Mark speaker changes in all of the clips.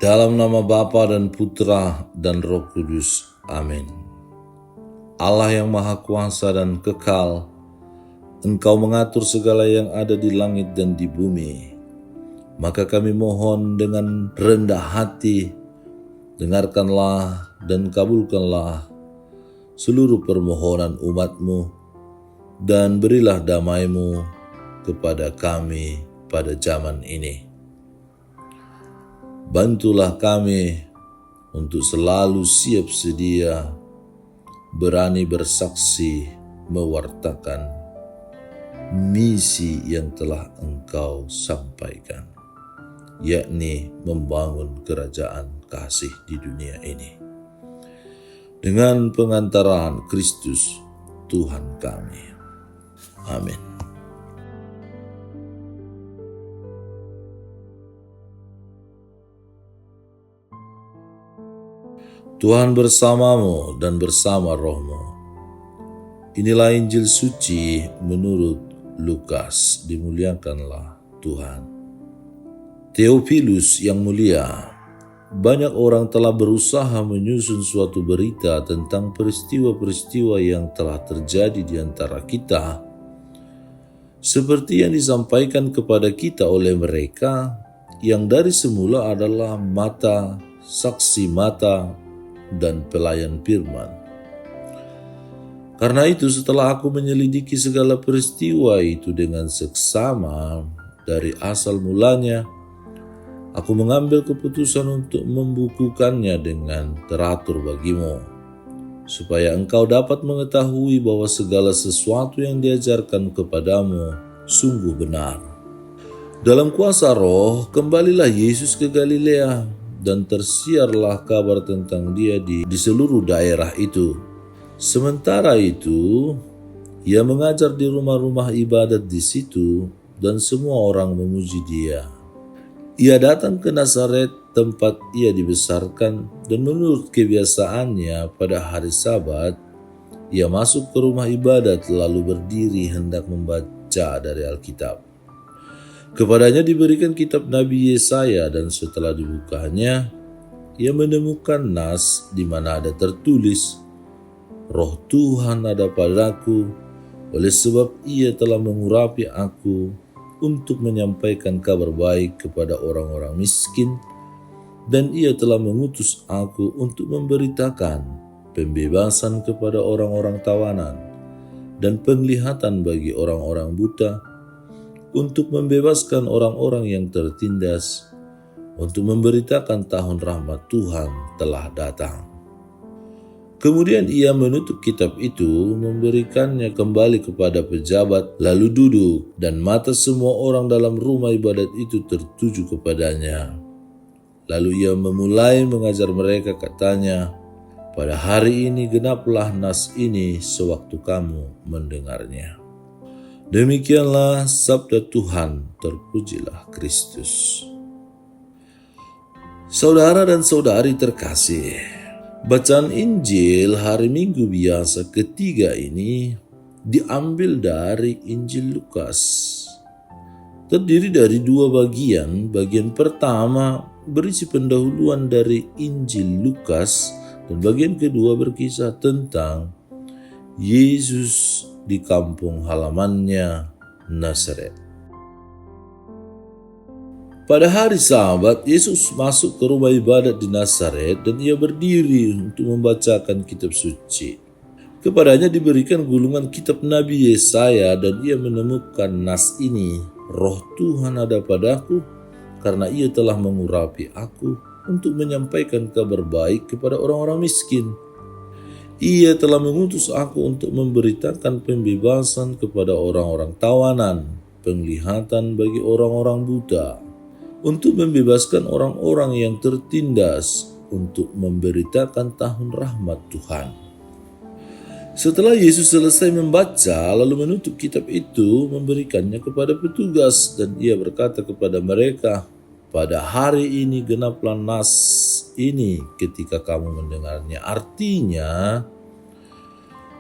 Speaker 1: Dalam nama Bapa dan Putra dan Roh Kudus. Amin. Allah yang Maha Kuasa dan kekal, Engkau mengatur segala yang ada di langit dan di bumi. Maka kami mohon dengan rendah hati, dengarkanlah dan kabulkanlah seluruh permohonan umat-Mu, dan berilah damai-Mu kepada kami pada zaman ini. Bantulah kami untuk selalu siap sedia, berani bersaksi, mewartakan misi yang telah Engkau sampaikan, yakni membangun kerajaan kasih di dunia ini. Dengan pengantaran Kristus Tuhan kami. Amin. Tuhan bersamamu dan bersama rohmu. Inilah Injil suci menurut Lukas. Dimuliakanlah Tuhan. Theophilus yang mulia, banyak orang telah berusaha menyusun suatu berita tentang peristiwa-peristiwa yang telah terjadi di antara kita, seperti yang disampaikan kepada kita oleh mereka yang dari semula adalah mata, saksi mata, dan pelayan firman. Karena itu setelah aku menyelidiki segala peristiwa itu dengan seksama dari asal mulanya, aku mengambil keputusan untuk membukukannya dengan teratur bagimu, supaya engkau dapat mengetahui bahwa segala sesuatu yang diajarkan kepadamu sungguh benar. Dalam kuasa Roh, kembalilah Yesus ke Galilea, dan tersiarlah kabar tentang dia di seluruh daerah itu. Sementara itu, ia mengajar di rumah-rumah ibadat di situ, dan semua orang memuji dia. Ia datang ke Nazaret, tempat ia dibesarkan, dan menurut kebiasaannya pada hari Sabat, ia masuk ke rumah ibadat lalu berdiri hendak membaca dari Alkitab. Kepadanya diberikan kitab Nabi Yesaya, dan setelah dibukanya, ia menemukan nas di mana ada tertulis, Roh Tuhan ada padaku, oleh sebab ia telah mengurapi aku untuk menyampaikan kabar baik kepada orang-orang miskin, dan ia telah mengutus aku untuk memberitakan pembebasan kepada orang-orang tawanan, dan penglihatan bagi orang-orang buta, untuk membebaskan orang-orang yang tertindas, untuk memberitakan tahun rahmat Tuhan telah datang. Kemudian ia menutup kitab itu, memberikannya kembali kepada pejabat, lalu duduk, dan mata semua orang dalam rumah ibadat itu tertuju kepadanya. Lalu ia memulai mengajar mereka, katanya, pada hari ini genaplah nas ini sewaktu kamu mendengarnya. Demikianlah sabda Tuhan, terpujilah Kristus. Saudara dan saudari terkasih, bacaan Injil hari Minggu biasa ketiga ini diambil dari Injil Lukas. Terdiri dari dua bagian. Bagian pertama berisi pendahuluan dari Injil Lukas, dan bagian kedua berkisah tentang Yesus di kampung halamannya Nazaret. Pada hari Sabat, Yesus masuk ke rumah ibadat di Nazaret, dan ia berdiri untuk membacakan kitab suci. Kepadanya diberikan gulungan kitab Nabi Yesaya, dan ia menemukan nas ini, Roh Tuhan ada padaku, karena ia telah mengurapi aku untuk menyampaikan kabar baik kepada orang-orang miskin. Ia telah mengutus aku untuk memberitakan pembebasan kepada orang-orang tawanan, penglihatan bagi orang-orang buta, untuk membebaskan orang-orang yang tertindas, untuk memberitakan tahun rahmat Tuhan. Setelah Yesus selesai membaca, lalu menutup kitab itu, memberikannya kepada petugas, dan ia berkata kepada mereka, pada hari ini genaplah nas ini ketika kamu mendengarnya. Artinya,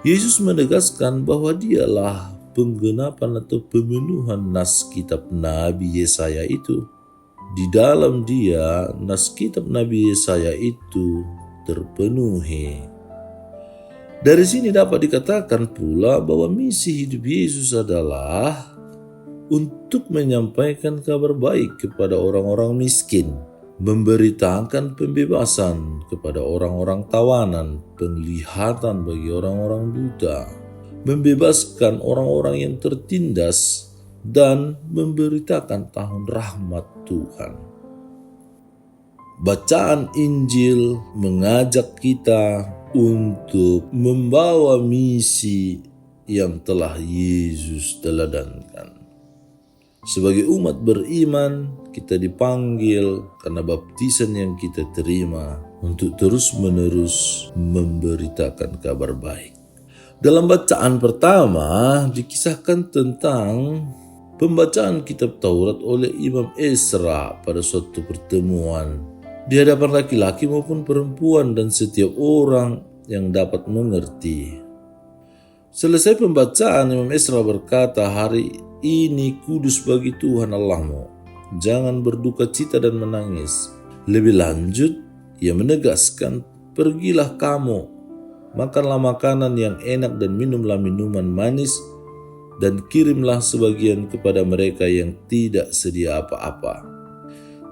Speaker 1: Yesus menegaskan bahwa dialah penggenapan atau pemenuhan nas kitab Nabi Yesaya itu. Di dalam Dia, nas kitab Nabi Yesaya itu terpenuhi. Dari sini dapat dikatakan pula bahwa misi hidup Yesus adalah untuk menyampaikan kabar baik kepada orang-orang miskin, memberitakan pembebasan kepada orang-orang tawanan, penglihatan bagi orang-orang buta, membebaskan orang-orang yang tertindas, dan memberitakan tahun rahmat Tuhan. Bacaan Injil mengajak kita untuk membawa misi yang telah Yesus teladankan. Sebagai umat beriman, kita dipanggil karena baptisan yang kita terima untuk terus-menerus memberitakan kabar baik. Dalam bacaan pertama dikisahkan tentang pembacaan kitab Taurat oleh Imam Ezra pada suatu pertemuan di hadapan laki-laki maupun perempuan dan setiap orang yang dapat mengerti. Selesai pembacaan, Imam Ezra berkata, "Hari ini kudus bagi Tuhan Allahmu. Jangan berduka cita dan menangis." Lebih lanjut, ia menegaskan, "Pergilah kamu, makanlah makanan yang enak dan minumlah minuman manis, dan kirimlah sebagian kepada mereka yang tidak sedia apa-apa."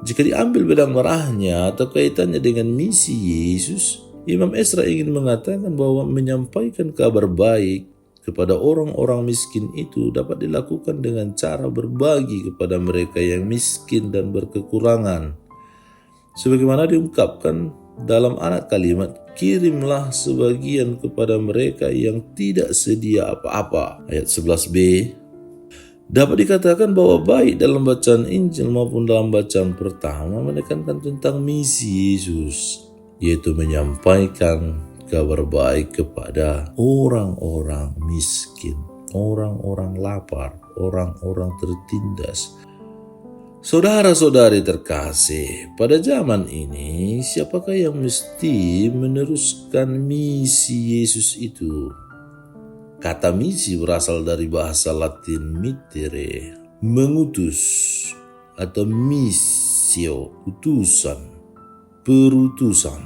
Speaker 1: Jika diambil benang merahnya atau kaitannya dengan misi Yesus, Imam Ezra ingin mengatakan bahwa menyampaikan kabar baik kepada orang-orang miskin itu dapat dilakukan dengan cara berbagi kepada mereka yang miskin dan berkekurangan. Sebagaimana diungkapkan dalam anak kalimat, "Kirimlah sebagian kepada mereka yang tidak sedia apa-apa." Ayat 11b. Dapat dikatakan bahwa baik dalam bacaan Injil maupun dalam bacaan pertama menekankan tentang misi Yesus, yaitu menyampaikan kabar baik kepada orang-orang miskin, orang-orang lapar, orang-orang tertindas. Saudara-saudari terkasih, pada zaman ini siapakah yang mesti meneruskan misi Yesus itu? Kata misi berasal dari bahasa Latin mittere, mengutus, atau missio, utusan, perutusan.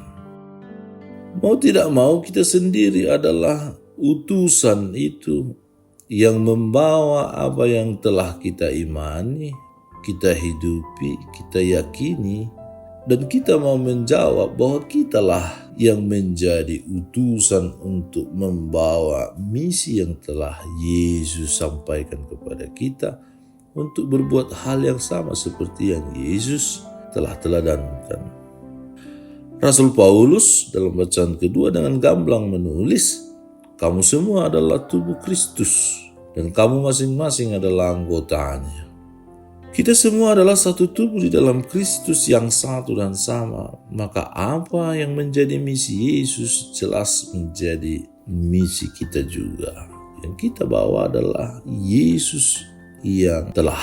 Speaker 1: Mau tidak mau kita sendiri adalah utusan itu yang membawa apa yang telah kita imani, kita hidupi, kita yakini, dan kita mau menjawab bahwa kitalah yang menjadi utusan untuk membawa misi yang telah Yesus sampaikan kepada kita untuk berbuat hal yang sama seperti yang Yesus telah teladankan. Rasul Paulus dalam bacaan kedua dengan gamblang menulis, "Kamu semua adalah tubuh Kristus dan kamu masing-masing adalah anggotanya." Kita semua adalah satu tubuh di dalam Kristus yang satu dan sama. Maka apa yang menjadi misi Yesus jelas menjadi misi kita juga. Yang kita bawa adalah Yesus yang telah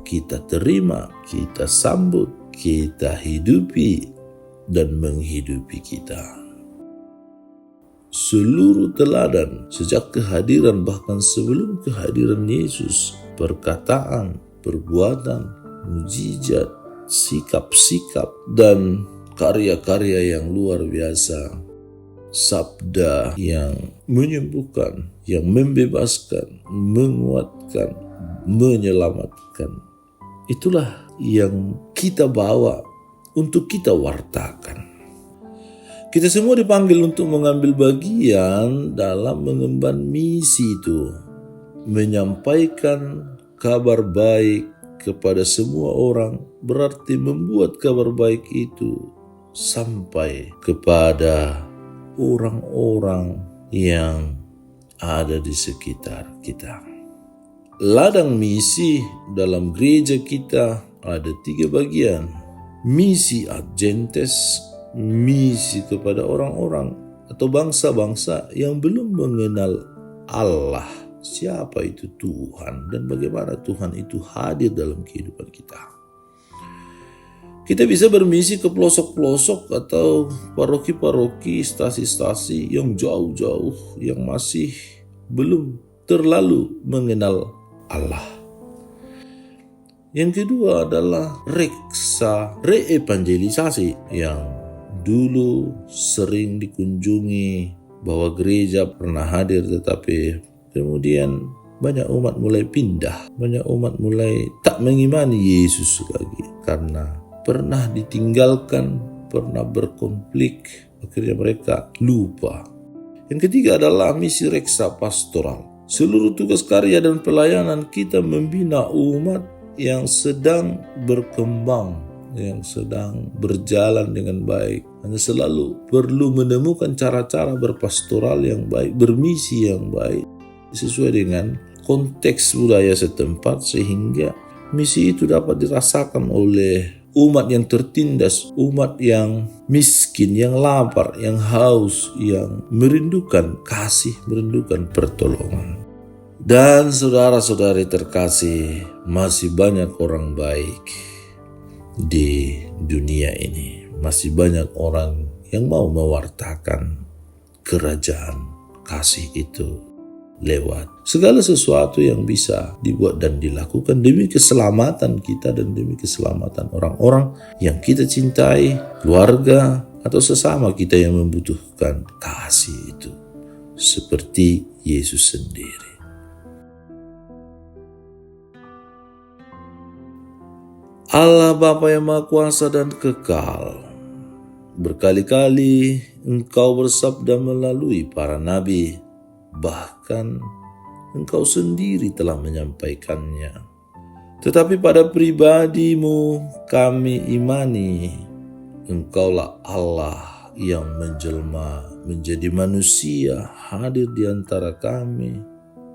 Speaker 1: kita terima, kita sambut, kita hidupi, dan menghidupi kita. Seluruh teladan sejak kehadiran bahkan sebelum kehadiran Yesus, perkataan, perbuatan, mujizat, sikap-sikap, dan karya-karya yang luar biasa, sabda yang menyembuhkan, yang membebaskan, menguatkan, menyelamatkan. Itulah yang kita bawa untuk kita wartakan. Kita semua dipanggil untuk mengambil bagian dalam mengemban misi itu, menyampaikan kabar baik kepada semua orang, berarti membuat kabar baik itu sampai kepada orang-orang yang ada di sekitar kita. Ladang misi dalam gereja kita ada 3 bagian. Misi ad gentes, misi kepada orang-orang atau bangsa-bangsa yang belum mengenal Allah. Siapa itu Tuhan dan bagaimana Tuhan itu hadir dalam kehidupan kita. Kita bisa bermisi ke pelosok-pelosok atau paroki-paroki, stasi-stasi yang jauh-jauh yang masih belum terlalu mengenal Allah. Yang kedua adalah reksa reevangelisasi yang dulu sering dikunjungi, bahwa gereja pernah hadir tetapi kemudian banyak umat mulai pindah, banyak umat mulai tak mengimani Yesus lagi karena pernah ditinggalkan, pernah berkonflik, akhirnya mereka lupa. Yang ketiga adalah misi reksa pastoral. Seluruh tugas karya dan pelayanan kita membina umat yang sedang berkembang, yang sedang berjalan dengan baik. Hanya selalu perlu menemukan cara-cara berpastoral yang baik, bermisi yang baik, sesuai dengan konteks budaya setempat, sehingga misi itu dapat dirasakan oleh umat yang tertindas, umat yang miskin, yang lapar, yang haus, yang merindukan kasih, merindukan pertolongan. Dan saudara-saudari terkasih, masih banyak orang baik di dunia ini. Masih banyak orang yang mau mewartakan kerajaan kasih itu lewat segala sesuatu yang bisa dibuat dan dilakukan demi keselamatan kita dan demi keselamatan orang-orang yang kita cintai, keluarga, atau sesama kita yang membutuhkan kasih itu, seperti Yesus sendiri. Allah Bapa yang Maha Kuasa dan Kekal, berkali-kali Engkau bersabda melalui para nabi, bahkan Engkau sendiri telah menyampaikannya. Tetapi pada pribadi-Mu kami imani, Engkaulah Allah yang menjelma menjadi manusia, hadir di antara kami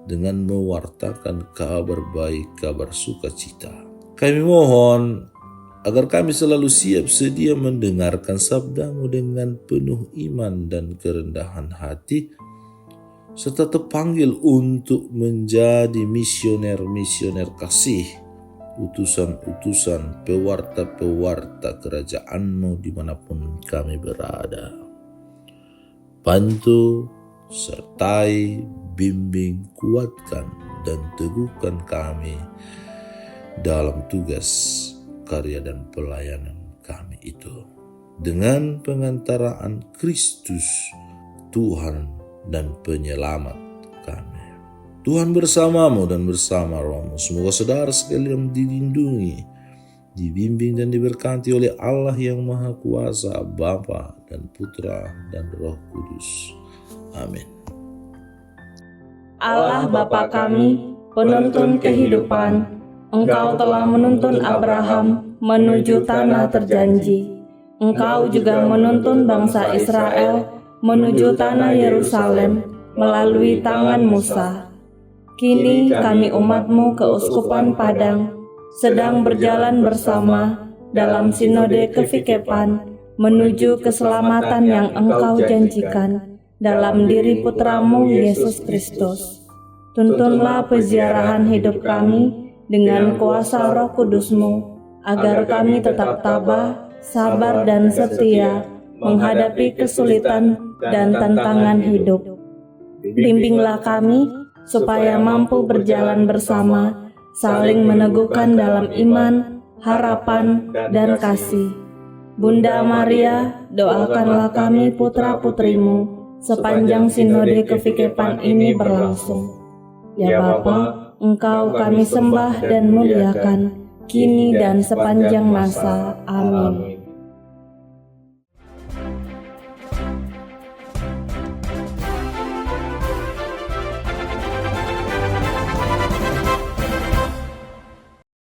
Speaker 1: dengan mewartakan kabar baik, kabar sukacita. Kami mohon agar kami selalu siap sedia mendengarkan sabda-Mu dengan penuh iman dan kerendahan hati, serta terpanggil untuk menjadi misioner-misioner kasih, utusan-utusan, pewarta-pewarta kerajaan-Mu dimanapun kami berada. Bantu, sertai, bimbing, kuatkan, dan teguhkan kami dalam tugas, karya, dan pelayanan kami itu. Dengan pengantaraan Kristus, Tuhan dan Penyelamat kami. Tuhan bersama-Mu dan bersama Roh-Mu. Semoga saudara sekalian dilindungi, dibimbing dan diberkati oleh Allah yang Maha Kuasa, Bapa dan Putra dan Roh Kudus. Amin.
Speaker 2: Allah Bapa kami, penuntun kehidupan, Engkau telah menuntun Abraham menuju tanah terjanji. Engkau juga menuntun bangsa Israel menuju tanah Yerusalem melalui tangan Musa. Kini kami umat-Mu keuskupan Padang sedang berjalan bersama dalam sinode kefikepan menuju keselamatan yang Engkau janjikan dalam diri Putra-Mu Yesus Kristus. Tuntunlah peziarahan hidup kami dengan kuasa Roh Kudus-Mu, agar kami tetap tabah, sabar, dan setia menghadapi kesulitan dan tantangan hidup. Bimbinglah kami supaya mampu berjalan bersama, saling meneguhkan dalam iman, harapan, dan kasih. Bunda Maria, doakanlah kami putra-putrimu sepanjang sinode kefikepan ini berlangsung. Ya Bapa, Engkau kami sembah dan muliakan, kini dan sepanjang masa. Amin.